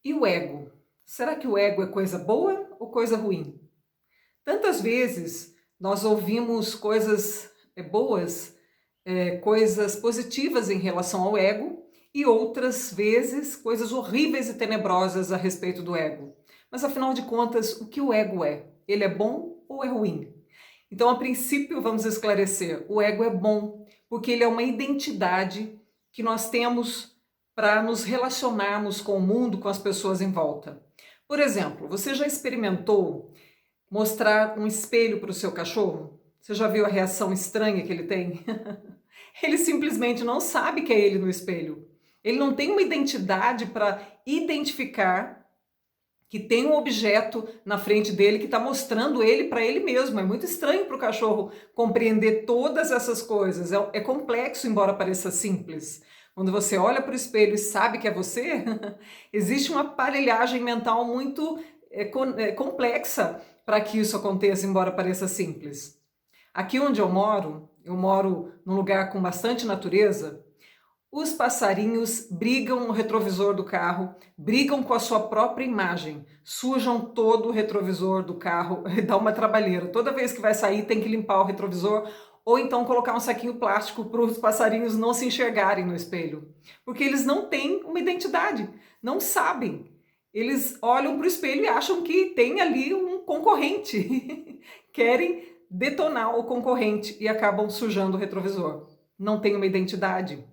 E o ego? Será que o ego é coisa boa ou coisa ruim? Tantas vezes nós ouvimos coisas boas, coisas positivas em relação ao ego, e outras vezes coisas horríveis e tenebrosas a respeito do ego. Mas afinal de contas, o que o ego é? Ele é bom ou é ruim? Então, a princípio, vamos esclarecer: o ego é bom, porque ele é uma identidade que nós temos para nos relacionarmos com o mundo, com as pessoas em volta. Por exemplo, você já experimentou mostrar um espelho para o seu cachorro? Você já viu a reação estranha que ele tem? Ele simplesmente não sabe que é ele no espelho. Ele não tem uma identidade para identificar que tem um objeto na frente dele que está mostrando ele para ele mesmo. É muito estranho para o cachorro compreender todas essas coisas. É complexo, embora pareça simples. Quando você olha para o espelho e sabe que é você, existe uma aparelhagem mental muito complexa para que isso aconteça, embora pareça simples. Aqui onde eu moro num lugar com bastante natureza. Os passarinhos brigam no retrovisor do carro, brigam com a sua própria imagem, sujam todo o retrovisor do carro e dá uma trabalheira. Toda vez que vai sair tem que limpar o retrovisor ou então colocar um saquinho plástico para os passarinhos não se enxergarem no espelho. Porque eles não têm uma identidade, não sabem. Eles olham para o espelho e acham que tem ali um concorrente. Querem detonar o concorrente e acabam sujando o retrovisor. Não tem uma identidade.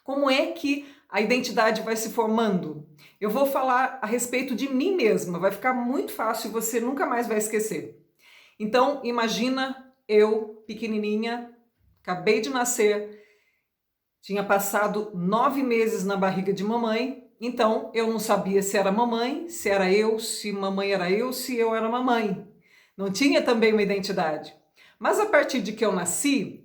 Como é que a identidade vai se formando? Eu vou falar a respeito de mim mesma, vai ficar muito fácil e você nunca mais vai esquecer. Então, imagina eu, pequenininha, acabei de nascer, tinha passado 9 meses na barriga de mamãe, então eu não sabia se era mamãe, se era eu, se mamãe era eu, se eu era mamãe. Não tinha também uma identidade. Mas a partir de que eu nasci,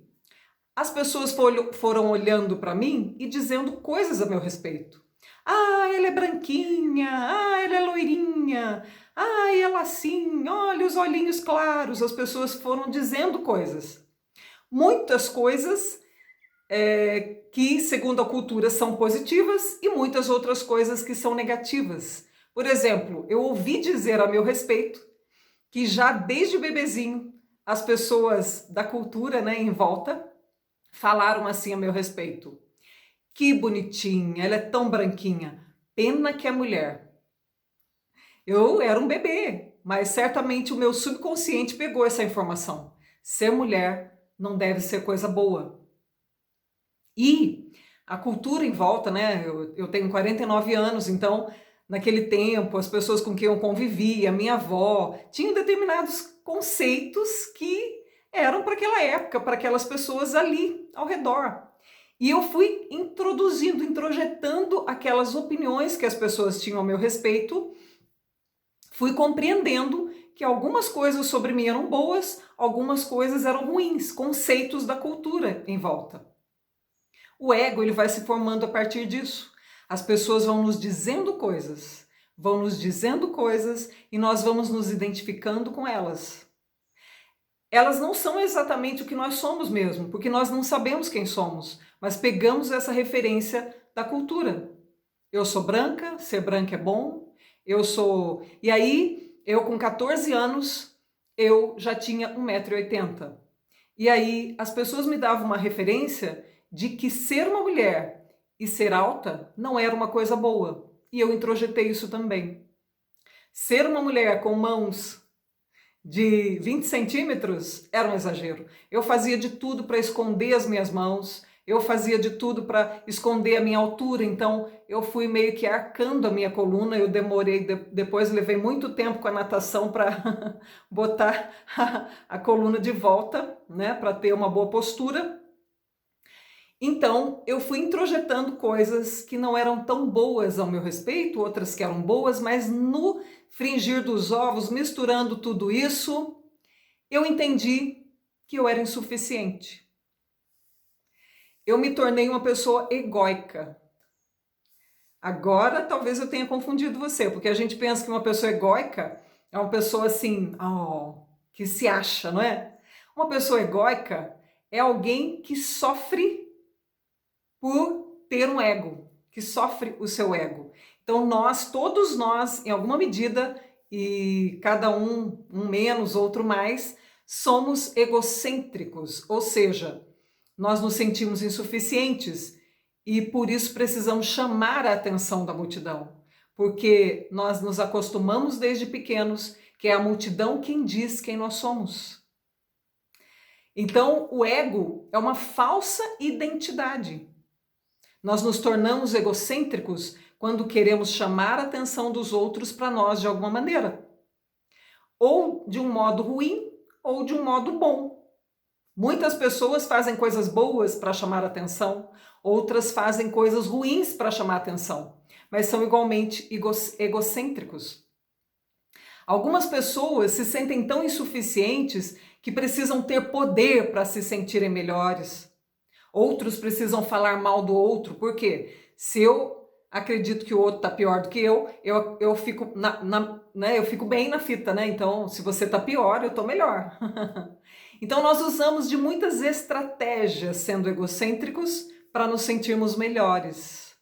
as pessoas foram olhando para mim e dizendo coisas a meu respeito. Ah, ela é branquinha, ah, ela é loirinha, ah, ela assim, olha os olhinhos claros. As pessoas foram dizendo coisas. Muitas coisas que, segundo a cultura, são positivas e muitas outras coisas que são negativas. Por exemplo, eu ouvi dizer a meu respeito que já desde bebezinho as pessoas da cultura, né, em volta falaram assim a meu respeito: que bonitinha, ela é tão branquinha, pena que é mulher. Eu era um bebê, mas certamente o meu subconsciente pegou essa informação. Ser mulher não deve ser coisa boa. E a cultura em volta, né? Eu tenho 49 anos, então naquele tempo as pessoas com quem eu convivia, minha avó, tinham determinados conceitos que eram para aquela época, para aquelas pessoas ali ao redor. E eu fui introduzindo, introjetando aquelas opiniões que as pessoas tinham a meu respeito, fui compreendendo que algumas coisas sobre mim eram boas, algumas coisas eram ruins, conceitos da cultura em volta. O ego ele vai se formando a partir disso. As pessoas vão nos dizendo coisas e nós vamos nos identificando com elas. Elas não são exatamente o que nós somos mesmo, porque nós não sabemos quem somos, mas pegamos essa referência da cultura. Eu sou branca, ser branca é bom, eu sou... E aí, eu com 14 anos, eu já tinha 1,80 m. E aí, as pessoas me davam uma referência de que ser uma mulher e ser alta não era uma coisa boa. E eu introjetei isso também. Ser uma mulher com mãos de 20 centímetros era um exagero. Eu fazia de tudo para esconder as minhas mãos, eu fazia de tudo para esconder a minha altura, então eu fui meio que arcando a minha coluna. Eu demorei, depois levei muito tempo com a natação para botar a coluna de volta, né, para ter uma boa postura. Então eu fui introjetando coisas que não eram tão boas ao meu respeito, outras que eram boas, mas no fringir dos ovos, misturando tudo isso, eu entendi que eu era insuficiente. Eu me tornei uma pessoa egóica. Agora talvez eu tenha confundido você, porque a gente pensa que uma pessoa egóica é uma pessoa assim, que se acha, não é? Uma pessoa egóica é alguém que sofre por ter um ego, que sofre o seu ego. Então todos nós, em alguma medida, e cada um menos, outro mais, somos egocêntricos, ou seja, nós nos sentimos insuficientes e por isso precisamos chamar a atenção da multidão, porque nós nos acostumamos desde pequenos que é a multidão quem diz quem nós somos. Então, o ego é uma falsa identidade. Nós nos tornamos egocêntricos quando queremos chamar a atenção dos outros para nós de alguma maneira. Ou de um modo ruim, ou de um modo bom. Muitas pessoas fazem coisas boas para chamar a atenção, outras fazem coisas ruins para chamar a atenção, mas são igualmente egocêntricos. Algumas pessoas se sentem tão insuficientes que precisam ter poder para se sentirem melhores. Outros precisam falar mal do outro, porque se eu acredito que o outro está pior do que eu fico, eu fico bem na fita, né? Então, se você está pior, eu estou melhor. Então, nós usamos de muitas estratégias, sendo egocêntricos, para nos sentirmos melhores.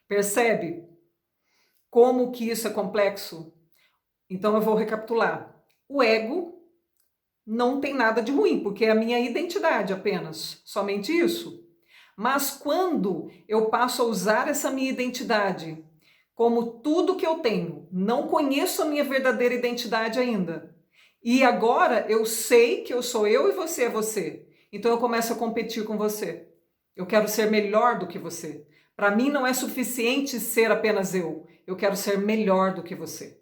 Percebe como que isso é complexo? Então, eu vou recapitular. O ego não tem nada de ruim, porque é a minha identidade apenas, somente isso. Mas quando eu passo a usar essa minha identidade como tudo que eu tenho, não conheço a minha verdadeira identidade ainda, e agora eu sei que eu sou eu e você é você, então eu começo a competir com você. Eu quero ser melhor do que você. Para mim não é suficiente ser apenas eu quero ser melhor do que você.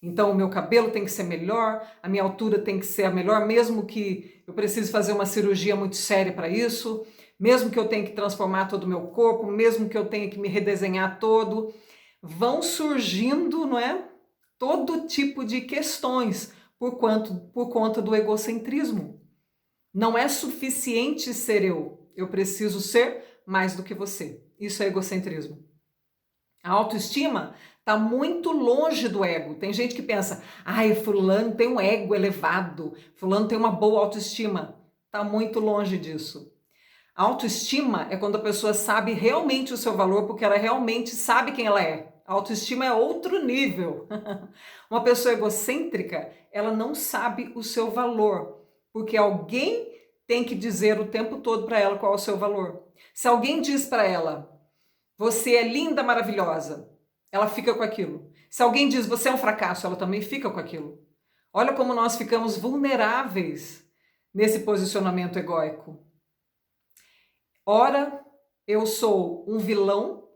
Então o meu cabelo tem que ser melhor, a minha altura tem que ser a melhor, mesmo que eu precise fazer uma cirurgia muito séria para isso, mesmo que eu tenha que transformar todo o meu corpo, mesmo que eu tenha que me redesenhar todo. Vão surgindo, não é? Todo tipo de questões por conta do egocentrismo. Não é suficiente ser eu preciso ser mais do que você. Isso é egocentrismo. A autoestima está muito longe do ego. Tem gente que pensa, ai, fulano tem um ego elevado, fulano tem uma boa autoestima. Está muito longe disso. A autoestima é quando a pessoa sabe realmente o seu valor, porque ela realmente sabe quem ela é. A autoestima é outro nível. Uma pessoa egocêntrica, ela não sabe o seu valor, porque alguém tem que dizer o tempo todo para ela qual é o seu valor. Se alguém diz para ela, você é linda, maravilhosa, ela fica com aquilo. Se alguém diz, você é um fracasso, ela também fica com aquilo. Olha como nós ficamos vulneráveis nesse posicionamento egóico. Ora, eu sou um vilão,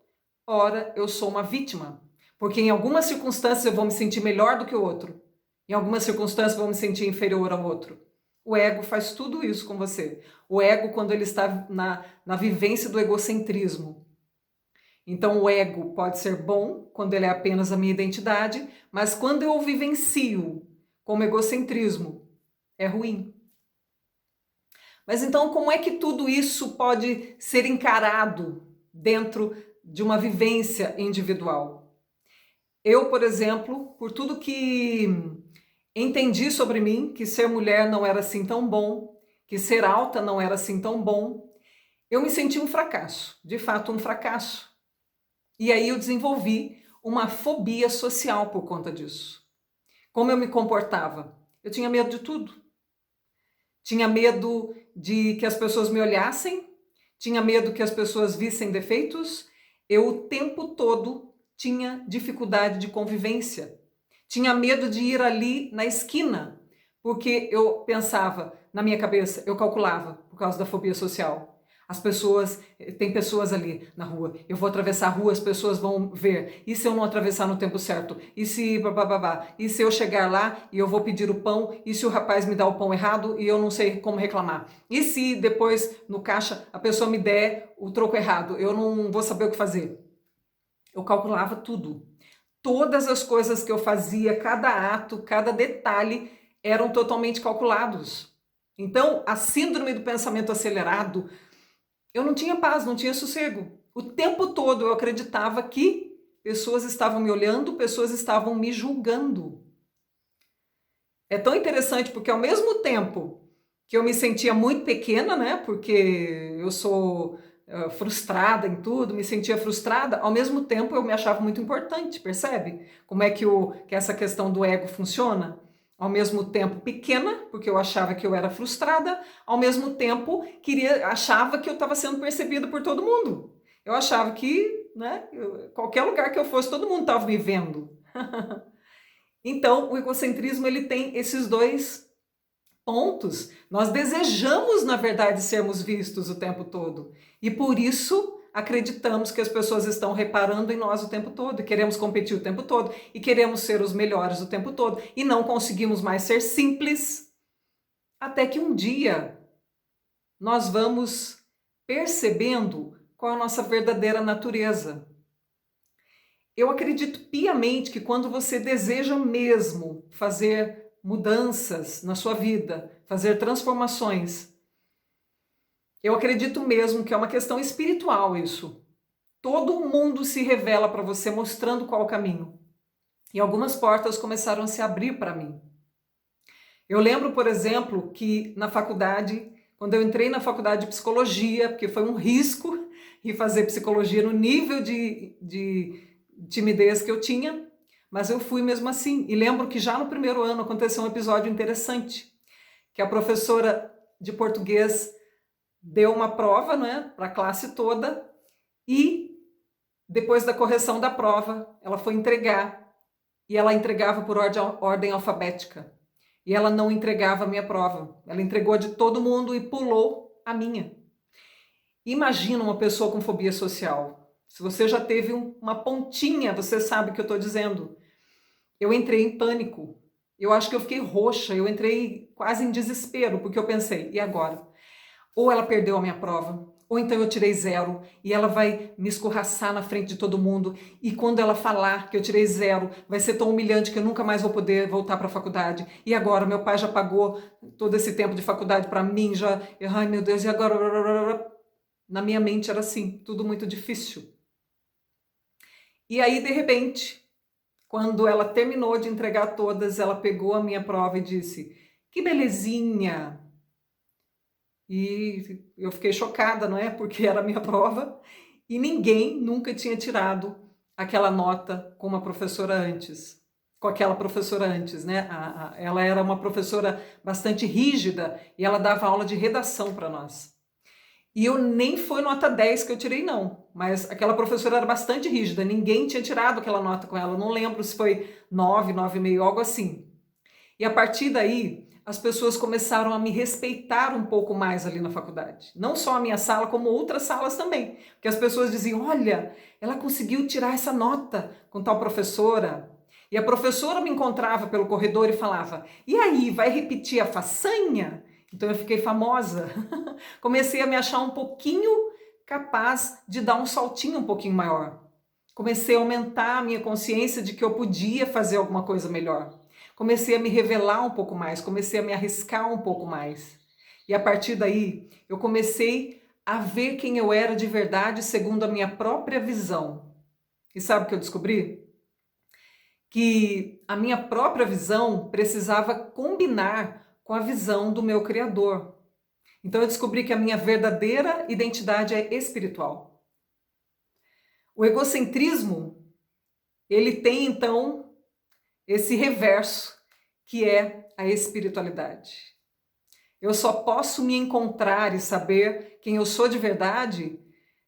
ora, eu sou uma vítima. Porque em algumas circunstâncias eu vou me sentir melhor do que o outro. Em algumas circunstâncias eu vou me sentir inferior ao outro. O ego faz tudo isso com você. O ego, quando ele está na vivência do egocentrismo. Então o ego pode ser bom quando ele é apenas a minha identidade, mas quando eu o vivencio como egocentrismo, é ruim. Mas então como é que tudo isso pode ser encarado dentro de uma vivência individual? Eu, por exemplo, por tudo que entendi sobre mim, que ser mulher não era assim tão bom, que ser alta não era assim tão bom, eu me senti um fracasso, de fato um fracasso. E aí eu desenvolvi uma fobia social por conta disso. Como eu me comportava? Eu tinha medo de tudo. Tinha medo de que as pessoas me olhassem, tinha medo que as pessoas vissem defeitos. Eu o tempo todo tinha dificuldade de convivência. Tinha medo de ir ali na esquina, porque eu pensava, na minha cabeça, eu calculava por causa da fobia social. Tem pessoas ali na rua, eu vou atravessar a rua, as pessoas vão ver, e se eu não atravessar no tempo certo? E se E se eu chegar lá e eu vou pedir o pão, e se o rapaz me dá o pão errado e eu não sei como reclamar? E se depois no caixa a pessoa me der o troco errado, eu não vou saber o que fazer? Eu calculava tudo. Todas as coisas que eu fazia, cada ato, cada detalhe, eram totalmente calculados. Então, a síndrome do pensamento acelerado, eu não tinha paz, não tinha sossego. O tempo todo eu acreditava que pessoas estavam me olhando, pessoas estavam me julgando. É tão interessante porque ao mesmo tempo que eu me sentia muito pequena, né? Porque eu sou frustrada em tudo, me sentia frustrada, ao mesmo tempo eu me achava muito importante, percebe? Como é que essa questão do ego funciona? Ao mesmo tempo pequena, porque eu achava que eu era frustrada, ao mesmo tempo achava que eu estava sendo percebida por todo mundo. Eu achava que, né, qualquer lugar que eu fosse, todo mundo estava me vendo. Então, o egocentrismo ele tem esses dois pontos. Nós desejamos, na verdade, sermos vistos o tempo todo. E por isso acreditamos que as pessoas estão reparando em nós o tempo todo, e queremos competir o tempo todo, e queremos ser os melhores o tempo todo, e não conseguimos mais ser simples, até que um dia nós vamos percebendo qual é a nossa verdadeira natureza. Eu acredito piamente que quando você deseja mesmo fazer mudanças na sua vida, fazer transformações, eu acredito mesmo que é uma questão espiritual isso. Todo mundo se revela para você mostrando qual o caminho. E algumas portas começaram a se abrir para mim. Eu lembro, por exemplo, que na faculdade, quando eu entrei na faculdade de psicologia, porque foi um risco ir fazer psicologia no nível de timidez que eu tinha, mas eu fui mesmo assim. E lembro que já no primeiro ano aconteceu um episódio interessante, que a professora de português deu uma prova, né, para a classe toda, e depois da correção da prova, ela foi entregar, e ela entregava por ordem alfabética. E ela não entregava a minha prova. Ela entregou a de todo mundo e pulou a minha. Imagina uma pessoa com fobia social. Se você já teve uma pontinha, você sabe o que eu estou dizendo. Eu entrei em pânico. Eu acho que eu fiquei roxa. Eu entrei quase em desespero, porque eu pensei, e agora? Ou ela perdeu a minha prova, ou então eu tirei 0 e ela vai me escorraçar na frente de todo mundo, e quando ela falar que eu tirei 0, vai ser tão humilhante que eu nunca mais vou poder voltar para a faculdade. E agora? Meu pai já pagou todo esse tempo de faculdade para mim, já... Ai, meu Deus, e agora? Na minha mente era assim, tudo muito difícil. E aí, de repente, quando ela terminou de entregar todas, ela pegou a minha prova e disse, que belezinha! E eu fiquei chocada, não é? Porque era a minha prova e ninguém nunca tinha tirado aquela nota com uma professora antes, com aquela professora antes, né? Ela era uma professora bastante rígida e ela dava aula de redação para nós. E eu nem foi nota 10 que eu tirei, não. Mas aquela professora era bastante rígida, ninguém tinha tirado aquela nota com ela. Eu não lembro se foi 9, 9,5, algo assim. E a partir daí, as pessoas começaram a me respeitar um pouco mais ali na faculdade. Não só a minha sala, como outras salas também. Porque as pessoas diziam, olha, ela conseguiu tirar essa nota com tal professora. E a professora me encontrava pelo corredor e falava, e aí, vai repetir a façanha? Então eu fiquei famosa. Comecei a me achar um pouquinho capaz de dar um saltinho um pouquinho maior. Comecei a aumentar a minha consciência de que eu podia fazer alguma coisa melhor. Comecei a me revelar um pouco mais, comecei a me arriscar um pouco mais. E a partir daí, eu comecei a ver quem eu era de verdade segundo a minha própria visão. E sabe o que eu descobri? Que a minha própria visão precisava combinar com a visão do meu Criador. Então eu descobri que a minha verdadeira identidade é espiritual. O egocentrismo, ele tem então esse reverso, que é a espiritualidade. Eu só posso me encontrar e saber quem eu sou de verdade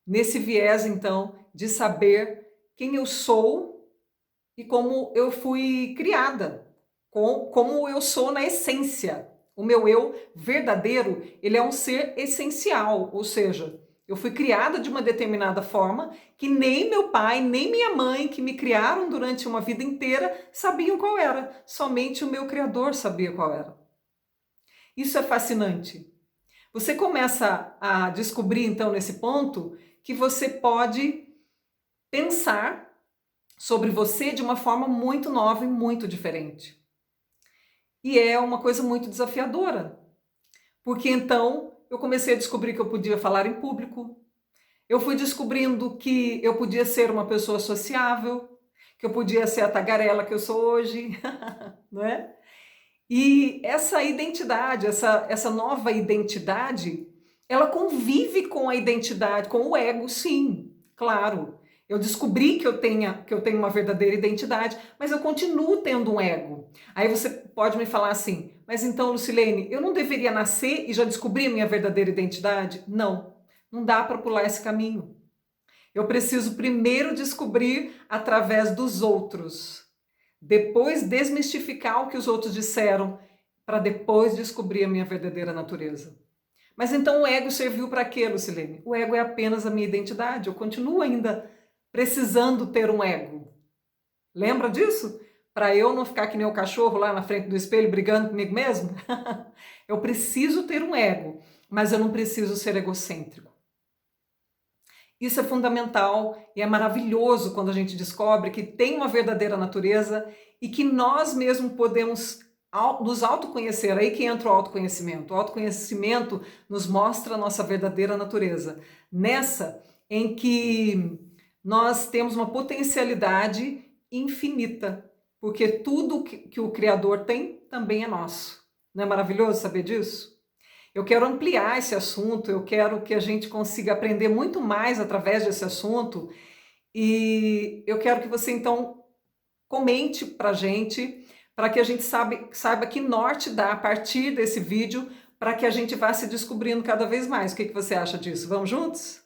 nesse viés, então, de saber quem eu sou e como eu fui criada, como eu sou na essência. O meu eu verdadeiro, ele é um ser essencial, ou seja, eu fui criada de uma determinada forma que nem meu pai, nem minha mãe, que me criaram durante uma vida inteira, sabiam qual era. Somente o meu Criador sabia qual era. Isso é fascinante. Você começa a descobrir, então, nesse ponto, que você pode pensar sobre você de uma forma muito nova e muito diferente. E é uma coisa muito desafiadora, porque então eu comecei a descobrir que eu podia falar em público, eu fui descobrindo que eu podia ser uma pessoa sociável, que eu podia ser a tagarela que eu sou hoje, não é? E essa identidade, essa nova identidade, Ela convive com a identidade, com o ego, sim, claro. Eu descobri que eu tenho uma verdadeira identidade, mas eu continuo tendo um ego. Aí você pode me falar assim, mas então, Lucilene, eu não deveria nascer e já descobrir a minha verdadeira identidade? Não, não dá para pular esse caminho. Eu preciso primeiro descobrir através dos outros, depois desmistificar o que os outros disseram, para depois descobrir a minha verdadeira natureza. Mas então o ego serviu para quê, Lucilene? O ego é apenas a minha identidade. Eu continuo ainda precisando ter um ego. Lembra disso? Para eu não ficar que nem o cachorro lá na frente do espelho brigando comigo mesmo? Eu preciso ter um ego, mas eu não preciso ser egocêntrico. Isso é fundamental e é maravilhoso quando a gente descobre que tem uma verdadeira natureza e que nós mesmos podemos nos autoconhecer. Aí que entra o autoconhecimento. O autoconhecimento nos mostra a nossa verdadeira natureza. Nessa em que nós temos uma potencialidade infinita, porque tudo que o Criador tem também é nosso. Não é maravilhoso saber disso? Eu quero ampliar esse assunto, eu quero que a gente consiga aprender muito mais através desse assunto e eu quero que você então comente para que a gente saiba que norte dá a partir desse vídeo para que a gente vá se descobrindo cada vez mais. O que você acha disso? Vamos juntos?